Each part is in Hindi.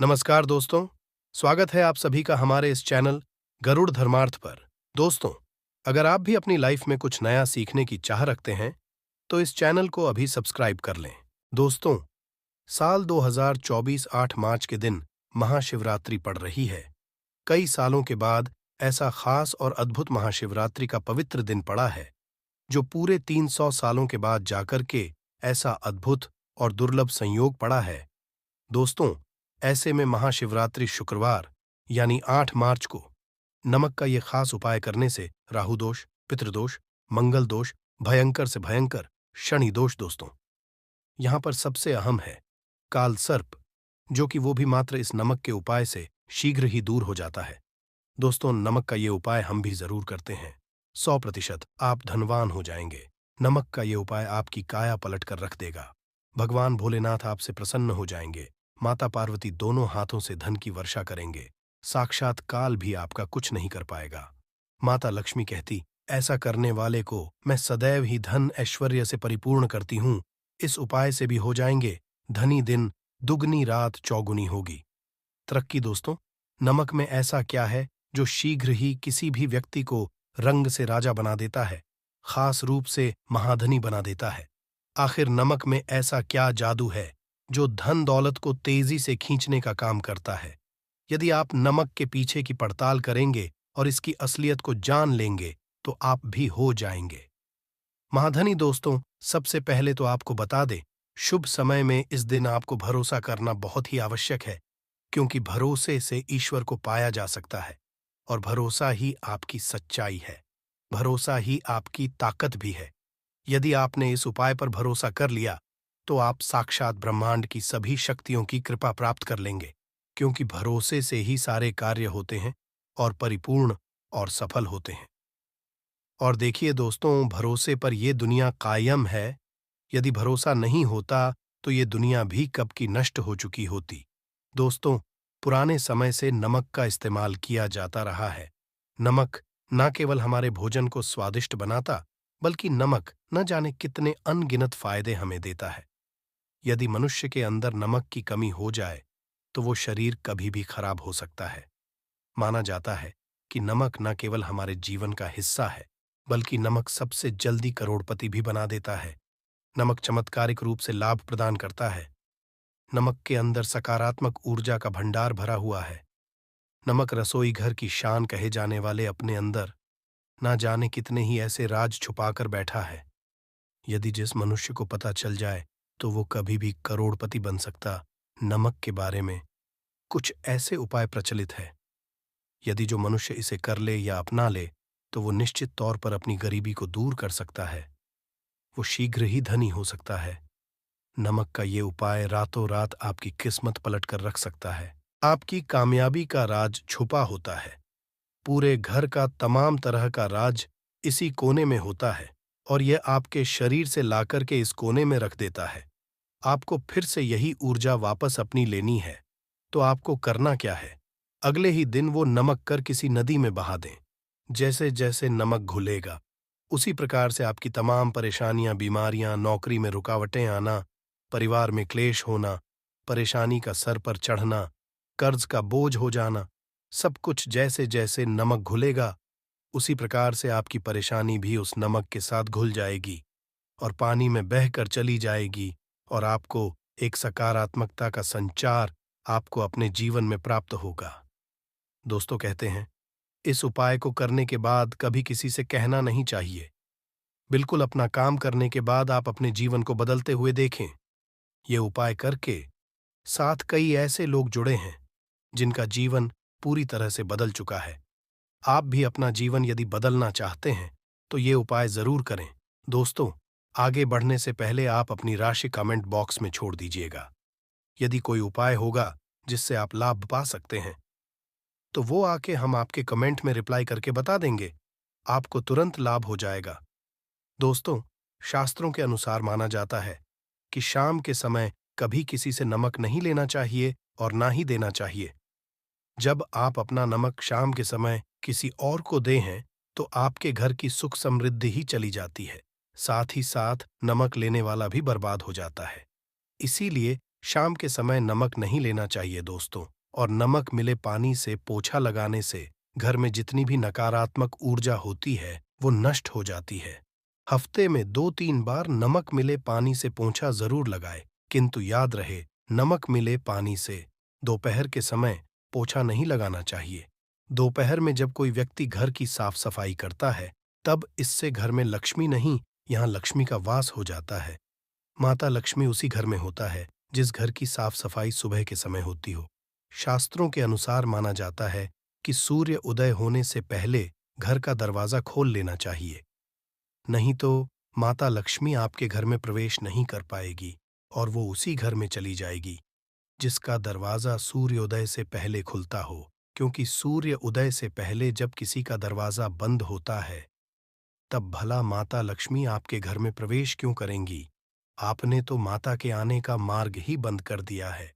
नमस्कार दोस्तों, स्वागत है आप सभी का हमारे इस चैनल गरुड़ धर्मार्थ पर। दोस्तों, अगर आप भी अपनी लाइफ में कुछ नया सीखने की चाह रखते हैं, तो इस चैनल को अभी सब्सक्राइब कर लें। दोस्तों, साल 2024 8 मार्च के दिन महाशिवरात्रि पड़ रही है। कई सालों के बाद ऐसा खास और अद्भुत महाशिवरात्रि का पवित्र दिन पड़ा है, जो पूरे 300 सालों के बाद जाकर के ऐसा अद्भुत और दुर्लभ संयोग पड़ा है। दोस्तों, ऐसे में महाशिवरात्रि शुक्रवार यानी 8 मार्च को नमक का ये खास उपाय करने से राहु दोष, पितृदोष, मंगल दोष, भयंकर से भयंकर शनि दोष दोस्तों, यहाँ पर सबसे अहम है काल सर्प, जो कि वो भी मात्र इस नमक के उपाय से शीघ्र ही दूर हो जाता है। दोस्तों, नमक का ये उपाय हम भी जरूर करते हैं। 100% आप धनवान हो जाएंगे। नमक का ये उपाय आपकी काया पलट कर रख देगा। भगवान भोलेनाथ आपसे प्रसन्न हो जाएंगे। माता पार्वती दोनों हाथों से धन की वर्षा करेंगे। साक्षात काल भी आपका कुछ नहीं कर पाएगा। माता लक्ष्मी कहती, ऐसा करने वाले को मैं सदैव ही धन ऐश्वर्य से परिपूर्ण करती हूँ। इस उपाय से भी हो जाएंगे धनी दिन, दुगनी रात चौगुनी होगी तरक्की। दोस्तों, नमक में ऐसा क्या है जो शीघ्र ही किसी भी व्यक्ति को रंग से राजा बना देता है, खास रूप से महाधनी बना देता है? आखिर नमक में ऐसा क्या जादू है जो धन दौलत को तेजी से खींचने का काम करता है? यदि आप नमक के पीछे की पड़ताल करेंगे और इसकी असलियत को जान लेंगे, तो आप भी हो जाएंगे महाधनी। दोस्तों, सबसे पहले तो आपको बता दें, शुभ समय में इस दिन आपको भरोसा करना बहुत ही आवश्यक है, क्योंकि भरोसे से ईश्वर को पाया जा सकता है और भरोसा ही आपकी सच्चाई है, भरोसा ही आपकी ताकत भी है। यदि आपने इस उपाय पर भरोसा कर लिया, तो आप साक्षात ब्रह्मांड की सभी शक्तियों की कृपा प्राप्त कर लेंगे, क्योंकि भरोसे से ही सारे कार्य होते हैं और परिपूर्ण और सफल होते हैं। और देखिए दोस्तों, भरोसे पर यह दुनिया कायम है। यदि भरोसा नहीं होता, तो ये दुनिया भी कब की नष्ट हो चुकी होती। दोस्तों, पुराने समय से नमक का इस्तेमाल किया जाता रहा है। नमक न केवल हमारे भोजन को स्वादिष्ट बनाता, बल्कि नमक न जाने कितने अनगिनत फायदे हमें देता है। यदि मनुष्य के अंदर नमक की कमी हो जाए, तो वो शरीर कभी भी खराब हो सकता है। माना जाता है कि नमक न केवल हमारे जीवन का हिस्सा है, बल्कि नमक सबसे जल्दी करोड़पति भी बना देता है। नमक चमत्कारिक रूप से लाभ प्रदान करता है। नमक के अंदर सकारात्मक ऊर्जा का भंडार भरा हुआ है। नमक रसोई घर की शान कहे जाने वाले अपने अंदर ना जाने कितने ही ऐसे राज छुपाकर बैठा है। यदि जिस मनुष्य को पता चल जाए, तो वो कभी भी करोड़पति बन सकता। नमक के बारे में कुछ ऐसे उपाय प्रचलित है, यदि जो मनुष्य इसे कर ले या अपना ले, तो वो निश्चित तौर पर अपनी गरीबी को दूर कर सकता है। वो शीघ्र ही धनी हो सकता है। नमक का ये उपाय रातों रात आपकी किस्मत पलट कर रख सकता है। आपकी कामयाबी का राज छुपा होता है। पूरे घर का तमाम तरह का राज इसी कोने में होता है, और यह आपके शरीर से लाकर के इस कोने में रख देता है। आपको फिर से यही ऊर्जा वापस अपनी लेनी है, तो आपको करना क्या है? अगले ही दिन वो नमक कर किसी नदी में बहा दें। जैसे जैसे नमक घुलेगा, उसी प्रकार से आपकी तमाम परेशानियां, बीमारियां, नौकरी में रुकावटें आना, परिवार में क्लेश होना, परेशानी का सर पर चढ़ना, कर्ज का बोझ हो जाना, सब कुछ जैसे जैसे नमक घुलेगा, उसी प्रकार से आपकी परेशानी भी उस नमक के साथ घुल जाएगी और पानी में बहकर चली जाएगी, और आपको एक सकारात्मकता का संचार आपको अपने जीवन में प्राप्त होगा। दोस्तों, कहते हैं, इस उपाय को करने के बाद कभी किसी से कहना नहीं चाहिए। बिल्कुल अपना काम करने के बाद आप अपने जीवन को बदलते हुए देखें। ये उपाय करके साथ कई ऐसे लोग जुड़े हैं जिनका जीवन पूरी तरह से बदल चुका है। आप भी अपना जीवन यदि बदलना चाहते हैं, तो ये उपाय जरूर करें। दोस्तों, आगे बढ़ने से पहले आप अपनी राशि कमेंट बॉक्स में छोड़ दीजिएगा। यदि कोई उपाय होगा जिससे आप लाभ पा सकते हैं, तो वो आके हम आपके कमेंट में रिप्लाई करके बता देंगे। आपको तुरंत लाभ हो जाएगा। दोस्तों, शास्त्रों के अनुसार माना जाता है कि शाम के समय कभी किसी से नमक नहीं लेना चाहिए और ना ही देना चाहिए। जब आप अपना नमक शाम के समय किसी और को दे हैं, तो आपके घर की सुख समृद्धि ही चली जाती है। साथ ही साथ नमक लेने वाला भी बर्बाद हो जाता है। इसीलिए शाम के समय नमक नहीं लेना चाहिए दोस्तों। और नमक मिले पानी से पोछा लगाने से घर में जितनी भी नकारात्मक ऊर्जा होती है वो नष्ट हो जाती है। हफ्ते में 2-3 बार नमक मिले पानी से पोंछा जरूर लगाए, किंतु याद रहे नमक मिले पानी से दोपहर के समय पोछा नहीं लगाना चाहिए। दोपहर में जब कोई व्यक्ति घर की साफ सफाई करता है तब इससे घर में लक्ष्मी नहीं, यहाँ लक्ष्मी का वास हो जाता है। माता लक्ष्मी उसी घर में होता है जिस घर की साफ सफाई सुबह के समय होती हो। शास्त्रों के अनुसार माना जाता है कि सूर्य उदय होने से पहले घर का दरवाजा खोल लेना चाहिए, नहीं तो माता लक्ष्मी आपके घर में प्रवेश नहीं कर पाएगी और वो उसी घर में चली जाएगी जिसका दरवाजा सूर्योदय से पहले खुलता हो। क्योंकि सूर्य उदय से पहले जब किसी का दरवाजा बंद होता है तब भला माता लक्ष्मी आपके घर में प्रवेश क्यों करेंगी? आपने तो माता के आने का मार्ग ही बंद कर दिया है।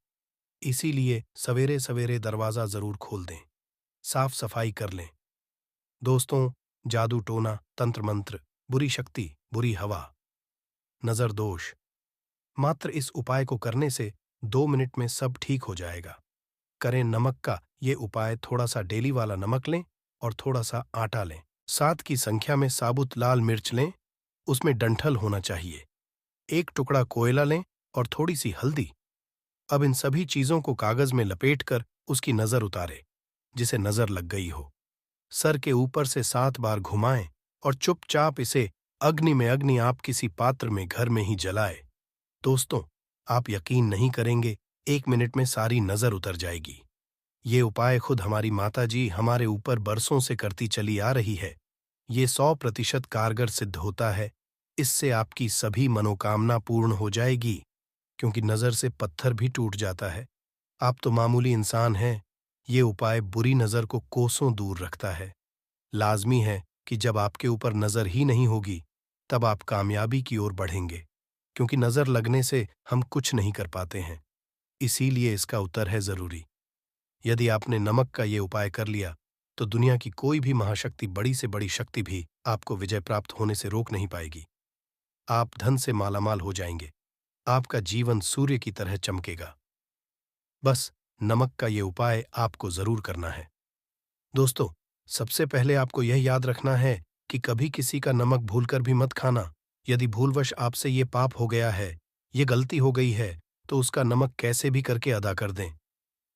इसीलिए सवेरे सवेरे दरवाजा जरूर खोल दें, साफ सफाई कर लें। दोस्तों, जादू टोना, तंत्र मंत्र, बुरी शक्ति, बुरी हवा, नजर दोष, मात्र इस उपाय को करने से 2 मिनट में सब ठीक हो जाएगा। करें नमक का ये उपाय, थोड़ा सा डेली वाला नमक लें और थोड़ा सा आटा लें। 7 की संख्या में साबुत लाल मिर्च लें, उसमें डंठल होना चाहिए। 1 टुकड़ा कोयला लें और थोड़ी सी हल्दी। अब इन सभी चीजों को कागज में लपेटकर उसकी नजर उतारे जिसे नजर लग गई हो। सर के ऊपर से 7 बार घुमाएं और चुपचाप इसे अग्नि में अग्नि आप किसी पात्र में घर में ही जलाए। दोस्तों, आप यकीन नहीं करेंगे, 1 मिनट में सारी नजर उतर जाएगी। ये उपाय खुद हमारी माता जी हमारे ऊपर बरसों से करती चली आ रही है। ये 100% कारगर सिद्ध होता है। इससे आपकी सभी मनोकामना पूर्ण हो जाएगी, क्योंकि नजर से पत्थर भी टूट जाता है। आप तो मामूली इंसान हैं, ये उपाय बुरी नजर को कोसों दूर रखता है। लाजमी है कि जब आपके ऊपर नजर ही नहीं होगी तब आप कामयाबी की ओर बढ़ेंगे, क्योंकि नजर लगने से हम कुछ नहीं कर पाते हैं। इसीलिए इसका उत्तर है जरूरी। यदि आपने नमक का ये उपाय कर लिया तो दुनिया की कोई भी महाशक्ति, बड़ी से बड़ी शक्ति भी आपको विजय प्राप्त होने से रोक नहीं पाएगी। आप धन से मालामाल हो जाएंगे, आपका जीवन सूर्य की तरह चमकेगा। बस नमक का ये उपाय आपको जरूर करना है। दोस्तों, सबसे पहले आपको यह याद रखना है कि कभी किसी का नमक भूलकर भी मत खाना। यदि भूलवश आपसे ये पाप हो गया है, ये गलती हो गई है, तो उसका नमक कैसे भी करके अदा कर दें।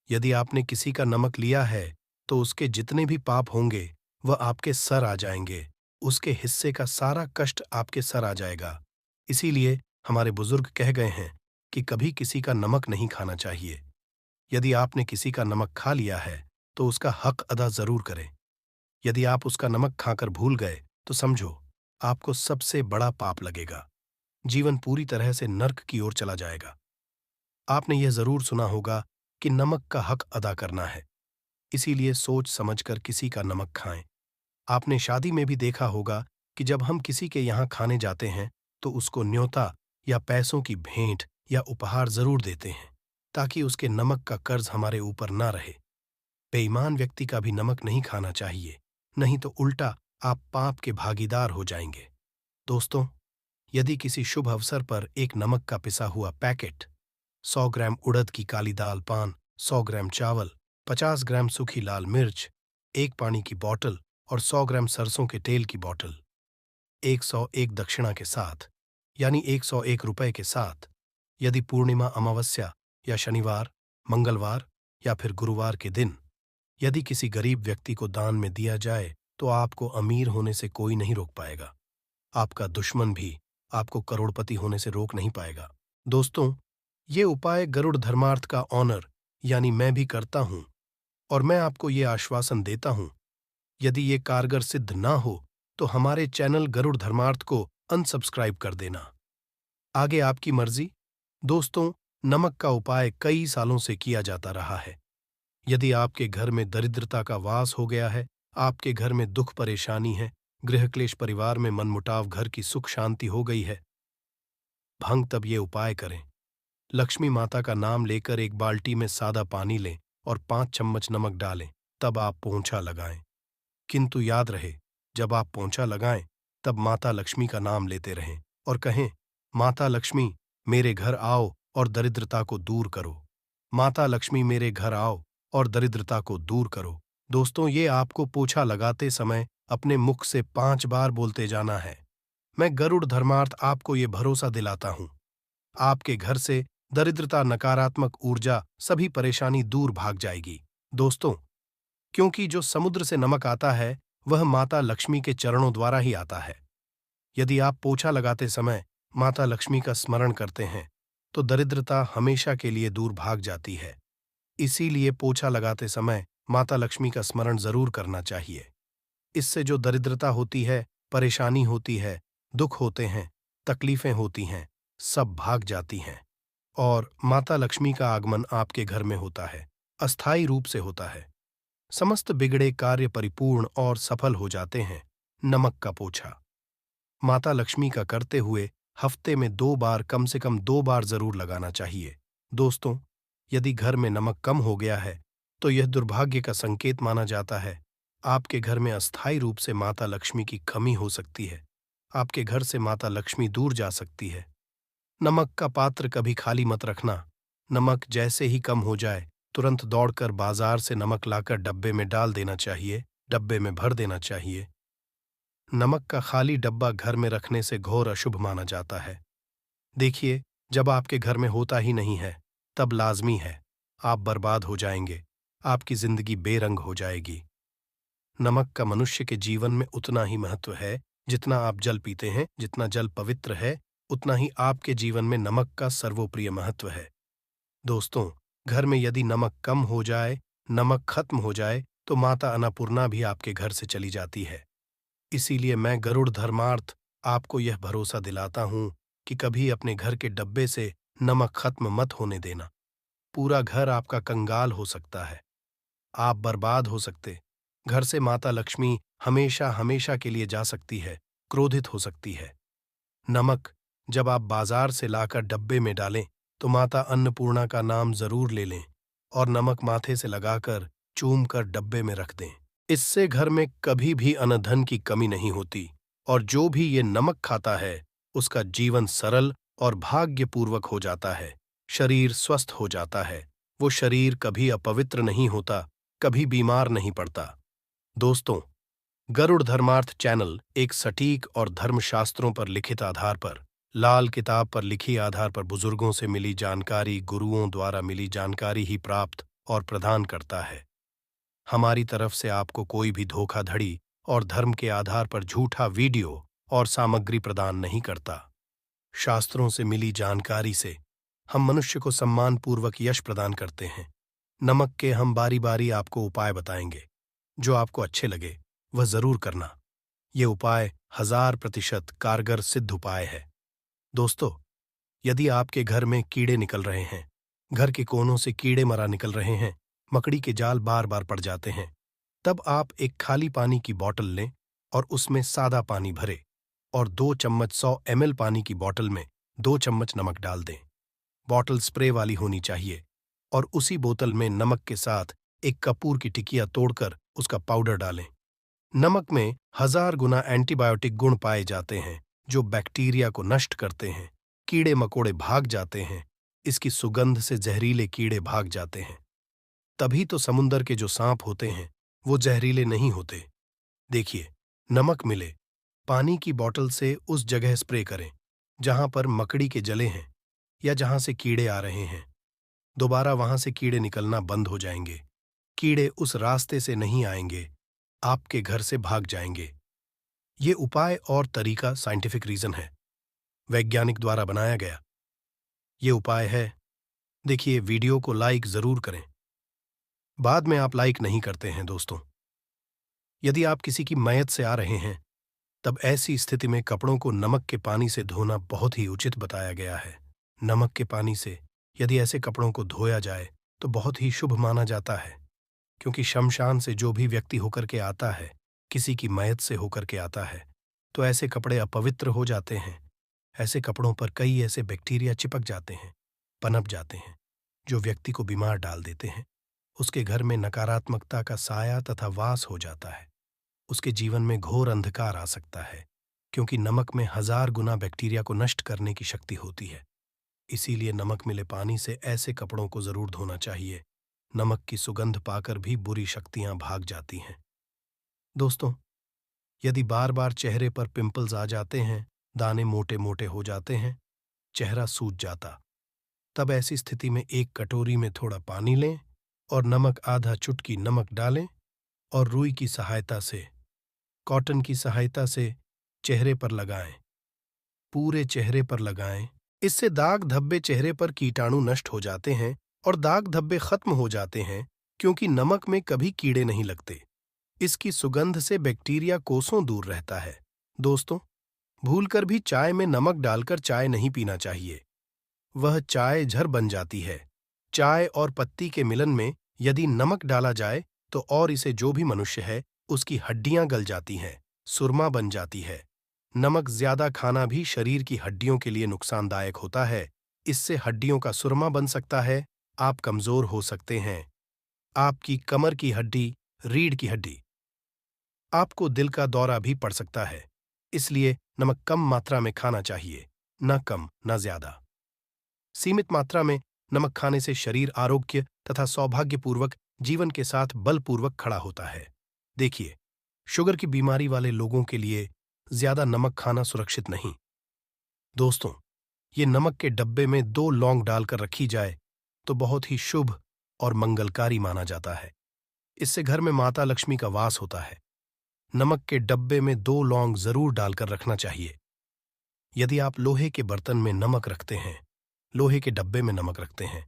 यदि आपने किसी का नमक लिया है तो उसके जितने भी पाप होंगे वह आपके सर आ जाएंगे, उसके हिस्से का सारा कष्ट आपके सर आ जाएगा। इसीलिए हमारे बुजुर्ग कह गए हैं कि कभी किसी का नमक नहीं खाना चाहिए। यदि आपने किसी का नमक खा लिया है तो उसका हक अदा जरूर करें। यदि आप उसका नमक खाकर भूल गए तो समझो आपको सबसे बड़ा पाप लगेगा, जीवन पूरी तरह से नर्क की ओर चला जाएगा। आपने यह जरूर सुना होगा कि नमक का हक अदा करना है, इसीलिए सोच समझकर किसी का नमक खाएं। आपने शादी में भी देखा होगा कि जब हम किसी के यहाँ खाने जाते हैं तो उसको न्योता या पैसों की भेंट या उपहार जरूर देते हैं, ताकि उसके नमक का कर्ज हमारे ऊपर ना रहे। बेईमान व्यक्ति का भी नमक नहीं खाना चाहिए, नहीं तो उल्टा आप पाप के भागीदार हो जाएंगे। दोस्तों, यदि किसी शुभ अवसर पर एक नमक का पिसा हुआ पैकेट, 100 ग्राम उड़द की काली दाल पान, 100 ग्राम चावल, 50 ग्राम सूखी लाल मिर्च, 1 पानी की बोतल और 100 ग्राम सरसों के तेल की बोतल, 101 दक्षिणा के साथ, यानी 101 रुपए के साथ, यदि पूर्णिमा, अमावस्या या शनिवार, मंगलवार या फिर गुरुवार के दिन यदि किसी गरीब व्यक्ति को दान में दिया जाए तो आपको अमीर होने से कोई नहीं रोक पाएगा। आपका दुश्मन भी आपको करोड़पति होने से रोक नहीं पाएगा। दोस्तों, ये उपाय गरुड़ धर्मार्थ का ऑनर यानी मैं भी करता हूं, और मैं आपको ये आश्वासन देता हूं, यदि ये कारगर सिद्ध ना हो तो हमारे चैनल गरुड़ धर्मार्थ को अनसब्सक्राइब कर देना। आगे आपकी मर्जी। दोस्तों, नमक का उपाय कई सालों से किया जाता रहा है। यदि आपके घर में दरिद्रता का वास हो गया है, आपके घर में दुख परेशानी है, गृह क्लेश, परिवार में मनमुटाव, घर की सुख शांति हो गई है, भंग तब ये उपाय करें। लक्ष्मी माता का नाम लेकर 1 बाल्टी में सादा पानी लें और 5 चम्मच नमक डालें, तब आप पोंछा लगाएं। किंतु याद रहे, जब आप पोंछा लगाएं तब माता लक्ष्मी का नाम लेते रहें और कहें, माता लक्ष्मी मेरे घर आओ और दरिद्रता को दूर करो। माता लक्ष्मी मेरे घर आओ और दरिद्रता को दूर करो। दोस्तों, ये आपको पोछा लगाते समय अपने मुख से 5 बार बोलते जाना है। मैं गरुड़ धर्मार्थ आपको ये भरोसा दिलाता हूं, आपके घर से दरिद्रता, नकारात्मक ऊर्जा, सभी परेशानी दूर भाग जाएगी। दोस्तों, क्योंकि जो समुद्र से नमक आता है वह माता लक्ष्मी के चरणों द्वारा ही आता है। यदि आप पोछा लगाते समय माता लक्ष्मी का स्मरण करते हैं तो दरिद्रता हमेशा के लिए दूर भाग जाती है। इसीलिए पोछा लगाते समय माता लक्ष्मी का स्मरण जरूर करना चाहिए। इससे जो दरिद्रता होती है, परेशानी होती है, दुख होते हैं, तकलीफें होती हैं, सब भाग जाती हैं और माता लक्ष्मी का आगमन आपके घर में होता है, अस्थायी रूप से होता है। समस्त बिगड़े कार्य परिपूर्ण और सफल हो जाते हैं। नमक का पोछा माता लक्ष्मी का करते हुए हफ्ते में 2 बार, कम से कम 2 बार जरूर लगाना चाहिए। दोस्तों, यदि घर में नमक कम हो गया है तो यह दुर्भाग्य का संकेत माना जाता है। आपके घर में अस्थायी रूप से माता लक्ष्मी की कमी हो सकती है। आपके घर से माता लक्ष्मी दूर जा सकती है। नमक का पात्र कभी खाली मत रखना। नमक जैसे ही कम हो जाए तुरंत दौड़कर बाजार से नमक लाकर डब्बे में डाल देना चाहिए, डब्बे में भर देना चाहिए। नमक का खाली डब्बा घर में रखने से घोर अशुभ माना जाता है। देखिए, जब आपके घर में होता ही नहीं है तब लाजमी है आप बर्बाद हो जाएंगे, आपकी जिंदगी बेरंग हो जाएगी। नमक का मनुष्य के जीवन में उतना ही महत्व है जितना आप जल पीते हैं। जितना जल पवित्र है उतना ही आपके जीवन में नमक का सर्वोप्रिय महत्व है। दोस्तों, घर में यदि नमक कम हो जाए, नमक खत्म हो जाए तो माता अन्नपूर्णा भी आपके घर से चली जाती है। इसीलिए मैं गरुड़ धर्मार्थ आपको यह भरोसा दिलाता हूं कि कभी अपने घर के डब्बे से नमक खत्म मत होने देना। पूरा घर आपका कंगाल हो सकता है, आप बर्बाद हो सकते। घर से माता लक्ष्मी हमेशा हमेशा के लिए जा सकती है, क्रोधित हो सकती है। नमक जब आप बाजार से लाकर डब्बे में डालें तो माता अन्नपूर्णा का नाम जरूर ले लें और नमक माथे से लगाकर चूम कर डब्बे में रख दें। इससे घर में कभी भी अन्न-धन की कमी नहीं होती और जो भी ये नमक खाता है उसका जीवन सरल और भाग्यपूर्वक हो जाता है। शरीर स्वस्थ हो जाता है, वो शरीर कभी अपवित्र नहीं होता, कभी बीमार नहीं पड़ता। दोस्तों, गरुड़ धर्मार्थ चैनल एक सटीक और धर्मशास्त्रों पर लिखित आधार पर, लाल किताब पर लिखी आधार पर बुजुर्गों से मिली जानकारी, गुरुओं द्वारा मिली जानकारी ही प्राप्त और प्रदान करता है। हमारी तरफ से आपको कोई भी धोखाधड़ी और धर्म के आधार पर झूठा वीडियो और सामग्री प्रदान नहीं करता। शास्त्रों से मिली जानकारी से हम मनुष्य को सम्मानपूर्वक यश प्रदान करते हैं। नमक के हम बारी बारी आपको उपाय बताएंगे। जो आपको अच्छे लगे वह जरूर करना। ये उपाय 1000% कारगर सिद्ध उपाय है। दोस्तों, यदि आपके घर में कीड़े निकल रहे हैं, घर के कोनों से कीड़े मरा निकल रहे हैं, मकड़ी के जाल बार बार पड़ जाते हैं, तब आप एक खाली पानी की बोतल लें और उसमें सादा पानी भरें और 2 चम्मच 100 ml पानी की बोतल में 2 चम्मच नमक डाल दें। बोतल स्प्रे वाली होनी चाहिए और उसी बोतल में नमक के साथ एक कपूर की टिकिया तोड़कर उसका पाउडर डालें। नमक में 1000 गुना एंटीबायोटिक गुण पाए जाते हैं जो बैक्टीरिया को नष्ट करते हैं। कीड़े मकोड़े भाग जाते हैं। इसकी सुगंध से जहरीले कीड़े भाग जाते हैं। तभी तो समुंदर के जो सांप होते हैं वो जहरीले नहीं होते। देखिए, नमक मिले, पानी की बोतल से उस जगह स्प्रे करें जहां पर मकड़ी के जले हैं या जहां से कीड़े आ रहे हैं। दोबारा वहां से कीड़े निकलना बंद हो जाएंगे। कीड़े उस रास्ते से नहीं आएंगे, आपके घर से भाग जाएंगे। ये उपाय और तरीका साइंटिफिक रीजन है, वैज्ञानिक द्वारा बनाया गया ये उपाय है। देखिए, वीडियो को लाइक जरूर करें। बाद में आप लाइक नहीं करते हैं। दोस्तों, यदि आप किसी की मयत से आ रहे हैं तब ऐसी स्थिति में कपड़ों को नमक के पानी से धोना बहुत ही उचित बताया गया है। नमक के पानी से यदि ऐसे कपड़ों को धोया जाए तो बहुत ही शुभ माना जाता है, क्योंकि शमशान से जो भी व्यक्ति होकर के आता है, किसी की मयत से होकर के आता है, तो ऐसे कपड़े अपवित्र हो जाते हैं। ऐसे कपड़ों पर कई ऐसे बैक्टीरिया चिपक जाते हैं, पनप जाते हैं, जो व्यक्ति को बीमार डाल देते हैं। उसके घर में नकारात्मकता का साया तथा वास हो जाता है। उसके जीवन में घोर अंधकार आ सकता है, क्योंकि नमक में 1000 गुना बैक्टीरिया को नष्ट करने की शक्ति होती है। इसीलिए नमक मिले पानी से ऐसे कपड़ों को जरूर धोना चाहिए। नमक की सुगंध पाकर भी बुरी शक्तियां भाग जाती हैं। दोस्तों, यदि बार बार चेहरे पर पिंपल्स आ जाते हैं, दाने मोटे मोटे हो जाते हैं, चेहरा सूज जाता, तब ऐसी स्थिति में एक कटोरी में थोड़ा पानी लें और नमक आधा चुटकी नमक डालें और रुई की सहायता से, कॉटन की सहायता से चेहरे पर लगाएं। पूरे चेहरे पर लगाएं। इससे दाग धब्बे चेहरे पर कीटाणु नष्ट हो जाते हैं और दाग धब्बे खत्म हो जाते हैं, क्योंकि नमक में कभी कीड़े नहीं लगते। इसकी सुगंध से बैक्टीरिया कोसों दूर रहता है। दोस्तों, भूलकर भी चाय में नमक डालकर चाय नहीं पीना चाहिए। वह चाय जहर बन जाती है। चाय और पत्ती के मिलन में यदि नमक डाला जाए तो और इसे जो भी मनुष्य है उसकी हड्डियां गल जाती हैं, सुरमा बन जाती है। नमक ज्यादा खाना भी शरीर की हड्डियों के लिए नुकसानदायक होता है। इससे हड्डियों का सुरमा बन सकता है, आप कमजोर हो सकते हैं। आपकी कमर की हड्डी, रीढ़ की हड्डी, आपको दिल का दौरा भी पड़ सकता है। इसलिए नमक कम मात्रा में खाना चाहिए, न कम न ज्यादा। सीमित मात्रा में नमक खाने से शरीर आरोग्य तथा सौभाग्यपूर्वक जीवन के साथ बलपूर्वक खड़ा होता है। देखिए, शुगर की बीमारी वाले लोगों के लिए ज्यादा नमक खाना सुरक्षित नहीं। दोस्तों, ये नमक के डब्बे में 2 लौंग डालकर रखी जाए तो बहुत ही शुभ और मंगलकारी माना जाता है। इससे घर में माता लक्ष्मी का वास होता है। नमक के डब्बे में 2 लौंग जरूर डालकर रखना चाहिए। यदि आप लोहे के बर्तन में नमक रखते हैं, लोहे के डब्बे में नमक रखते हैं,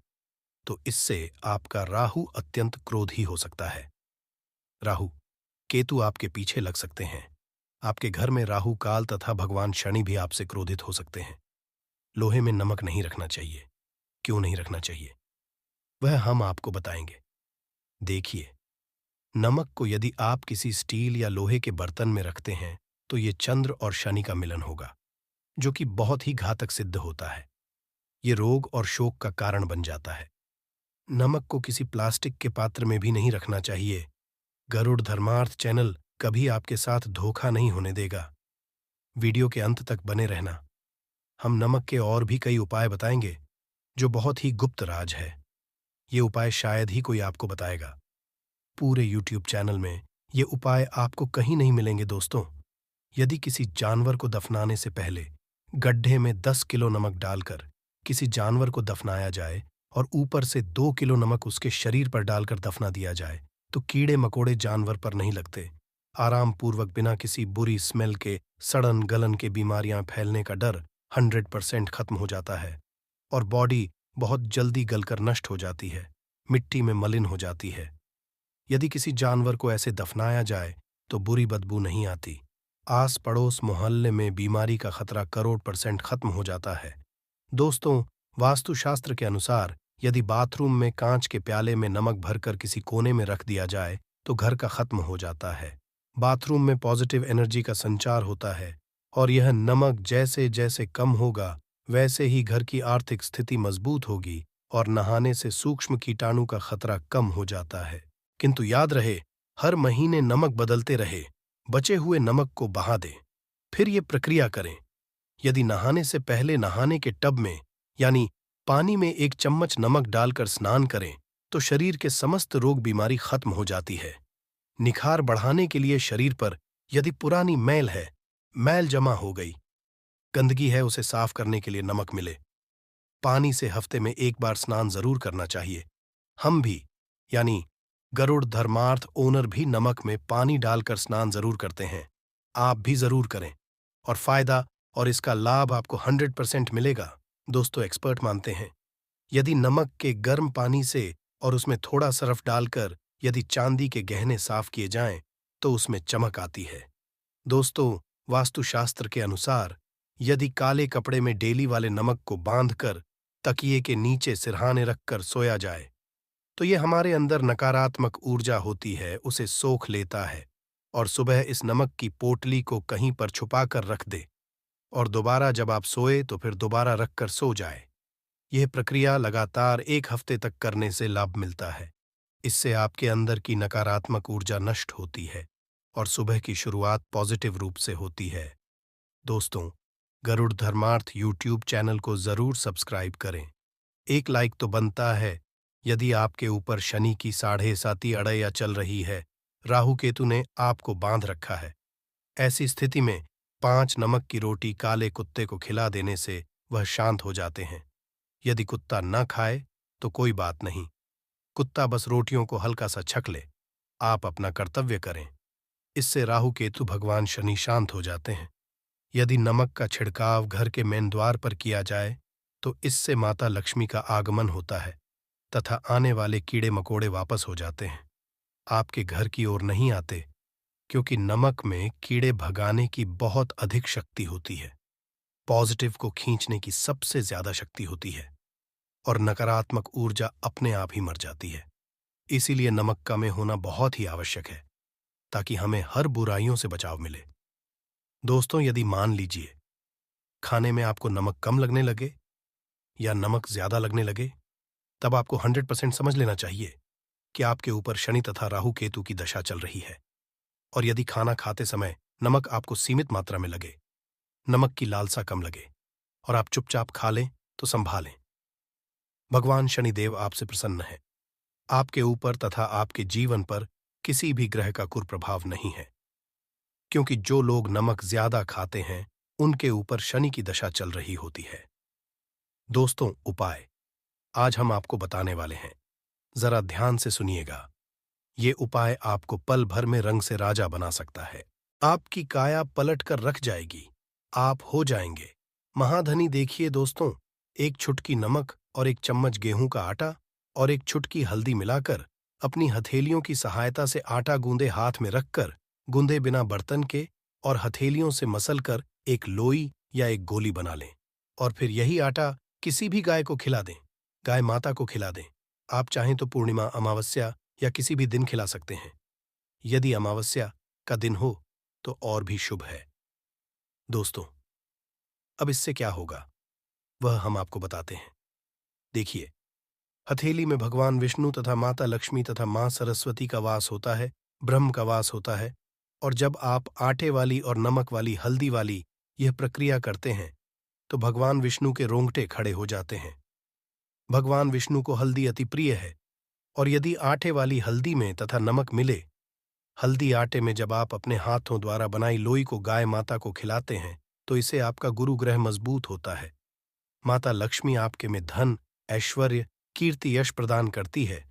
तो इससे आपका राहु अत्यंत क्रोधी हो सकता है। राहु, केतु आपके पीछे लग सकते हैं। आपके घर में राहु काल तथा भगवान शनि भी आपसे क्रोधित हो सकते हैं। लोहे में नमक नहीं रखना चाहिए। क्यों नहीं रखना चाहिए, वह हम आपको बताएंगे। देखिए, नमक को यदि आप किसी स्टील या लोहे के बर्तन में रखते हैं तो ये चंद्र और शनि का मिलन होगा, जो कि बहुत ही घातक सिद्ध होता है। ये रोग और शोक का कारण बन जाता है। नमक को किसी प्लास्टिक के पात्र में भी नहीं रखना चाहिए। गरुड़ धर्मार्थ चैनल कभी आपके साथ धोखा नहीं होने देगा। वीडियो के अंत तक बने रहना। हम नमक के और भी कई उपाय बताएंगे जो बहुत ही गुप्त राज है। ये उपाय शायद ही कोई आपको बताएगा। पूरे YouTube चैनल में ये उपाय आपको कहीं नहीं मिलेंगे। दोस्तों, यदि किसी जानवर को दफनाने से पहले गड्ढे में 10 किलो नमक डालकर किसी जानवर को दफनाया जाए और ऊपर से 2 किलो नमक उसके शरीर पर डालकर दफना दिया जाए तो कीड़े मकोड़े जानवर पर नहीं लगते। आराम पूर्वक बिना किसी बुरी स्मेल के सड़न गलन के बीमारियां फैलने का डर 100% खत्म हो जाता है और बॉडी बहुत जल्दी गलकर नष्ट हो जाती है, मिट्टी में मलिन हो जाती है। यदि किसी जानवर को ऐसे दफनाया जाए तो बुरी बदबू नहीं आती। आस पड़ोस मोहल्ले में बीमारी का खतरा करोड़% खत्म हो जाता है। दोस्तों, वास्तुशास्त्र के अनुसार यदि बाथरूम में कांच के प्याले में नमक भरकर किसी कोने में रख दिया जाए तो घर का खत्म हो जाता है। बाथरूम में पॉजिटिव एनर्जी का संचार होता है और यह नमक जैसे जैसे कम होगा वैसे ही घर की आर्थिक स्थिति मजबूत होगी और नहाने से सूक्ष्म कीटाणु का खतरा कम हो जाता है। किंतु याद रहे, हर महीने नमक बदलते रहे, बचे हुए नमक को बहा दें, फिर ये प्रक्रिया करें। यदि नहाने से पहले नहाने के टब में यानी पानी में 1 चम्मच नमक डालकर स्नान करें तो शरीर के समस्त रोग बीमारी खत्म हो जाती है। निखार बढ़ाने के लिए शरीर पर यदि पुरानी मैल है, मैल जमा हो गई, गंदगी है, उसे साफ करने के लिए नमक मिले। पानी से हफ्ते में 1 बार स्नान जरूर करना चाहिए। हम भी यानी गरुड़ धर्मार्थ ओनर भी नमक में पानी डालकर स्नान जरूर करते हैं। आप भी जरूर करें और फायदा और इसका लाभ आपको 100% मिलेगा। दोस्तों, एक्सपर्ट मानते हैं यदि नमक के गर्म पानी से और उसमें थोड़ा सर्फ डालकर यदि चांदी के गहने साफ किए जाएं तो उसमें चमक आती है। दोस्तों, वास्तुशास्त्र के अनुसार यदि काले कपड़े में डेली वाले नमक को बांधकर तकिए के नीचे सिरहाने रखकर सोया जाए तो ये हमारे अंदर नकारात्मक ऊर्जा होती है, उसे सोख लेता है और सुबह इस नमक की पोटली को कहीं पर छुपा कर रख दे और दोबारा जब आप सोए तो फिर दोबारा रखकर सो जाए। यह प्रक्रिया लगातार 1 हफ्ते तक करने से लाभ मिलता है। इससे आपके अंदर की नकारात्मक ऊर्जा नष्ट होती है और सुबह की शुरुआत पॉजिटिव रूप से होती है। दोस्तों, गरुड़ धर्मार्थ यूट्यूब चैनल को जरूर सब्सक्राइब करें। एक लाइक तो बनता है। यदि आपके ऊपर शनि की 7.5 अड़ैया चल रही है, राहु केतु ने आपको बांध रखा है, ऐसी स्थिति में 5 नमक की रोटी काले कुत्ते को खिला देने से वह शांत हो जाते हैं। यदि कुत्ता न खाए तो कोई बात नहीं, कुत्ता बस रोटियों को हल्का सा छक ले, आप अपना कर्तव्य करें। इससे राहु केतु भगवान शनि शांत हो जाते हैं। यदि नमक का छिड़काव घर के मेन द्वार पर किया जाए तो इससे माता लक्ष्मी का आगमन होता है तथा आने वाले कीड़े मकोड़े वापस हो जाते हैं, आपके घर की ओर नहीं आते, क्योंकि नमक में कीड़े भगाने की बहुत अधिक शक्ति होती है, पॉजिटिव को खींचने की सबसे ज्यादा शक्ति होती है और नकारात्मक ऊर्जा अपने आप ही मर जाती है। इसीलिए नमक का में होना बहुत ही आवश्यक है ताकि हमें हर बुराइयों से बचाव मिले। दोस्तों, यदि मान लीजिए खाने में आपको नमक कम लगने लगे या नमक ज्यादा लगने लगे, तब आपको 100% समझ लेना चाहिए कि आपके ऊपर शनि तथा राहु केतु की दशा चल रही है। और यदि खाना खाते समय नमक आपको सीमित मात्रा में लगे, नमक की लालसा कम लगे और आप चुपचाप खा लें तो संभालें, भगवान शनिदेव आपसे प्रसन्न है। आपके ऊपर तथा आपके जीवन पर किसी भी ग्रह का कुप्रभाव नहीं है, क्योंकि जो लोग नमक ज्यादा खाते हैं उनके ऊपर शनि की दशा चल रही होती है। दोस्तों, उपाय आज हम आपको बताने वाले हैं, जरा ध्यान से सुनिएगा। ये उपाय आपको पल भर में रंग से राजा बना सकता है। आपकी काया पलट कर रख जाएगी, आप हो जाएंगे महाधनी। देखिए दोस्तों, एक चुटकी नमक और एक चम्मच गेहूं का आटा और एक चुटकी हल्दी मिलाकर अपनी हथेलियों की सहायता से आटा गूंदे हाथ में रखकर गूंदे बिना बर्तन के और हथेलियों से मसलकर एक लोई या एक गोली बना लें और फिर यही आटा किसी भी गाय को खिला दें, गाय माता को खिला दें। आप चाहें तो पूर्णिमा, अमावस्या या किसी भी दिन खिला सकते हैं। यदि अमावस्या का दिन हो तो और भी शुभ है। दोस्तों, अब इससे क्या होगा वह हम आपको बताते हैं। देखिए, हथेली में भगवान विष्णु तथा माता लक्ष्मी तथा मां सरस्वती का वास होता है, ब्रह्म का वास होता है। और जब आप आटे वाली और नमक वाली हल्दी वाली यह प्रक्रिया करते हैं तो भगवान विष्णु के रोंगटे खड़े हो जाते हैं। भगवान विष्णु को हल्दी अति प्रिय है और यदि आटे वाली हल्दी में तथा नमक मिले, हल्दी आटे में जब आप अपने हाथों द्वारा बनाई लोई को गाय माता को खिलाते हैं तो इससे आपका गुरु ग्रह मजबूत होता है। माता लक्ष्मी आपके में धन, ऐश्वर्य, कीर्ति, यश प्रदान करती है।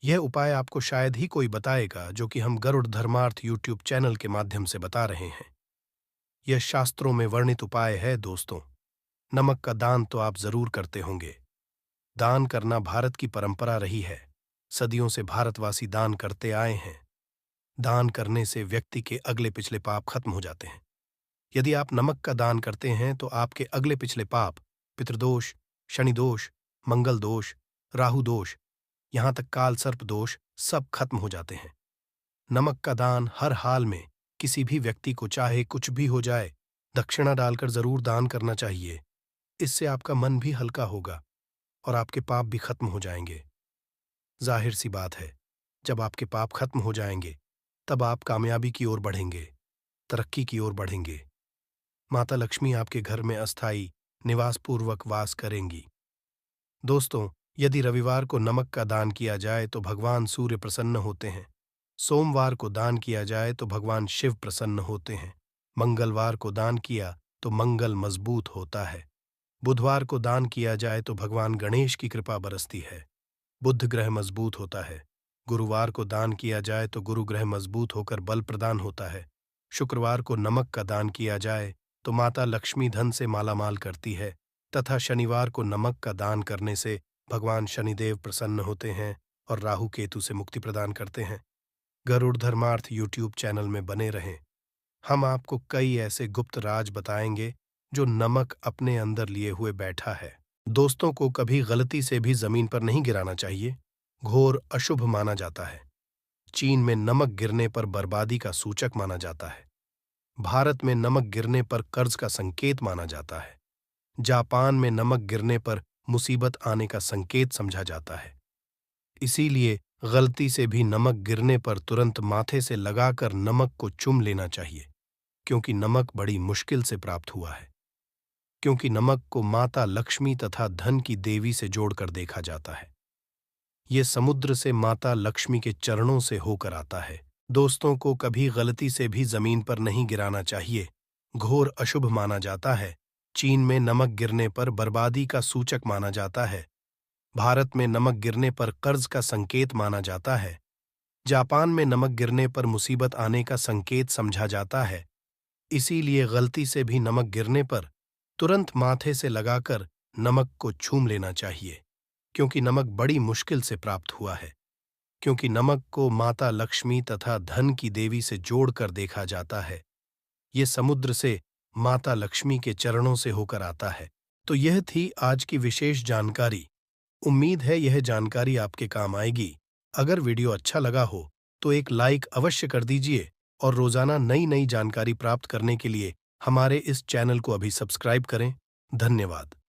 यह उपाय आपको शायद ही कोई बताएगा, जो कि हम गरुड़ धर्मार्थ यूट्यूब चैनल के माध्यम से बता रहे हैं। यह शास्त्रों में वर्णित उपाय है। दोस्तों, नमक का दान तो आप जरूर करते होंगे। दान करना भारत की परंपरा रही है, सदियों से भारतवासी दान करते आए हैं। दान करने से व्यक्ति के अगले पिछले पाप खत्म हो जाते हैं। यदि आप नमक का दान करते हैं तो आपके अगले पिछले पाप, पितृदोष, शनि दोष, मंगल दोष, राहु दोष, यहां तक काल सर्प दोष सब खत्म हो जाते हैं। नमक का दान हर हाल में किसी भी व्यक्ति को, चाहे कुछ भी हो जाए, दक्षिणा डालकर जरूर दान करना चाहिए। इससे आपका मन भी हल्का होगा और आपके पाप भी खत्म हो जाएंगे। जाहिर सी बात है, जब आपके पाप खत्म हो जाएंगे तब आप कामयाबी की ओर बढ़ेंगे, तरक्की की ओर बढ़ेंगे। माता लक्ष्मी आपके घर में अस्थायी निवास पूर्वक वास करेंगी। दोस्तों, यदि रविवार को नमक का दान किया जाए तो भगवान सूर्य प्रसन्न होते हैं। सोमवार को दान किया जाए तो भगवान शिव प्रसन्न होते हैं। मंगलवार को दान किया तो मंगल मजबूत होता है। बुधवार को दान किया जाए तो भगवान गणेश की कृपा बरसती है, बुध ग्रह मजबूत होता है। गुरुवार को दान किया जाए तो गुरु ग्रह मजबूत होकर बल प्रदान होता है। शुक्रवार को नमक का दान किया जाए तो माता लक्ष्मी धन से मालामाल करती है तथा शनिवार को नमक का दान करने से भगवान शनिदेव प्रसन्न होते हैं और राहु केतु से मुक्ति प्रदान करते हैं। गरुड़ धर्मार्थ यूट्यूब चैनल में बने रहें। हम आपको कई ऐसे गुप्त राज बताएंगे जो नमक अपने अंदर लिए हुए बैठा है। दोस्तों को कभी गलती से भी जमीन पर नहीं गिराना चाहिए, घोर अशुभ माना जाता है। चीन में नमक गिरने पर बर्बादी का सूचक माना जाता है। भारत में नमक गिरने पर कर्ज का संकेत माना जाता है। जापान में नमक गिरने पर मुसीबत आने का संकेत समझा जाता है। इसीलिए गलती से भी नमक गिरने पर तुरंत माथे से लगाकर नमक को चूम लेना चाहिए, क्योंकि नमक बड़ी मुश्किल से प्राप्त हुआ है। क्योंकि नमक को माता लक्ष्मी तथा धन की देवी से जोड़कर देखा जाता है। ये समुद्र से माता लक्ष्मी के चरणों से होकर आता है। दोस्तों को कभी गलती से भी जमीन पर नहीं गिराना चाहिए, घोर अशुभ माना जाता है। चीन में नमक गिरने पर बर्बादी का सूचक माना जाता है। भारत में नमक गिरने पर कर्ज का संकेत माना जाता है। जापान में नमक गिरने पर मुसीबत आने का संकेत समझा जाता है। इसीलिए गलती से भी नमक गिरने पर तुरंत माथे से लगाकर नमक को छूम लेना चाहिए, क्योंकि नमक बड़ी मुश्किल से प्राप्त हुआ है। क्योंकि नमक को माता लक्ष्मी तथा धन की देवी से जोड़कर देखा जाता है। ये समुद्र से माता लक्ष्मी के चरणों से होकर आता है। तो यह थी आज की विशेष जानकारी। उम्मीद है यह जानकारी आपके काम आएगी। अगर वीडियो अच्छा लगा हो तो एक लाइक अवश्य कर दीजिए और रोजाना नई नई जानकारी प्राप्त करने के लिए हमारे इस चैनल को अभी सब्सक्राइब करें। धन्यवाद।